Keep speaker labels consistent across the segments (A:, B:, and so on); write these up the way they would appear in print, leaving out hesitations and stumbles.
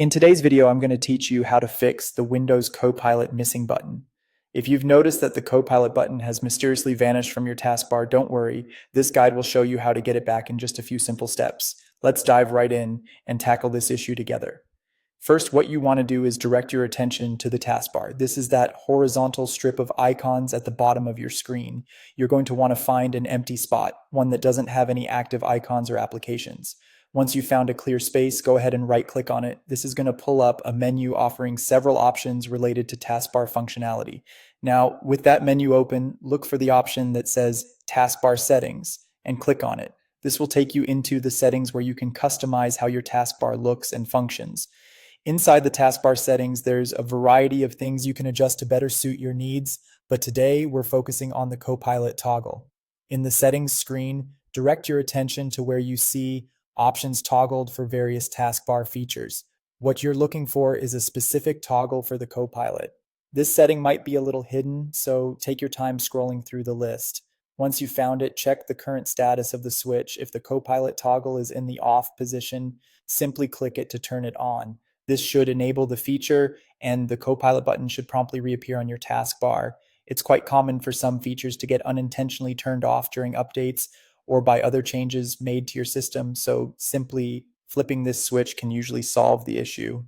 A: In today's video, I'm going to teach you how to fix the Windows Copilot missing button. If you've noticed that the Copilot button has mysteriously vanished from your taskbar, don't worry. This guide will show you how to get it back in just a few simple steps. Let's dive right in and tackle this issue together. First, what you want to do is direct your attention to the taskbar. This is that horizontal strip of icons at the bottom of your screen. You're going to want to find an empty spot, one that doesn't have any active icons or applications. Once you've found a clear space, go ahead and right-click on it. This is going to pull up a menu offering several options related to taskbar functionality. Now, with that menu open, look for the option that says Taskbar Settings and click on it. This will take you into the settings where you can customize how your taskbar looks and functions. Inside the taskbar settings, there's a variety of things you can adjust to better suit your needs, but today we're focusing on the Copilot toggle. In the settings screen, direct your attention to where you see options toggled for various taskbar features. What you're looking for is a specific toggle for the Copilot. This setting might be a little hidden, so take your time scrolling through the list. Once you've found it, check the current status of the switch. If the Copilot toggle is in the off position, simply click it to turn it on. This should enable the feature, and the Copilot button should promptly reappear on your taskbar. It's quite common for some features to get unintentionally turned off during updates or by other changes made to your system, so simply flipping this switch can usually solve the issue.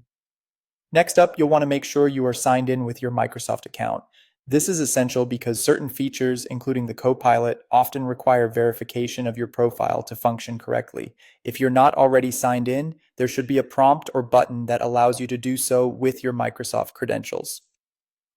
A: Next up, you'll want to make sure you are signed in with your Microsoft account. This is essential because certain features, including the Copilot, often require verification of your profile to function correctly. If you're not already signed in, there should be a prompt or button that allows you to do so with your Microsoft credentials.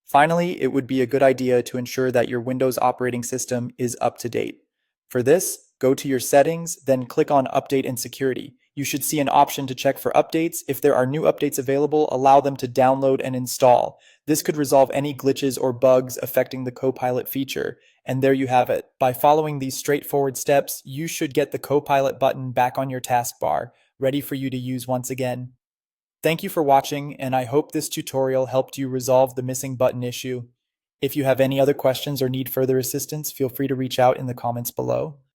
A: Finally, it would be a good idea to ensure that your Windows operating system is up to date. For this, go to your settings, then click on Update and Security. You should see an option to check for updates. If there are new updates available, allow them to download and install. This could resolve any glitches or bugs affecting the Copilot feature. And there you have it. By following these straightforward steps, you should get the Copilot button back on your taskbar, ready for you to use once again. Thank you for watching, and I hope this tutorial helped you resolve the missing button issue. If you have any other questions or need further assistance, feel free to reach out in the comments below.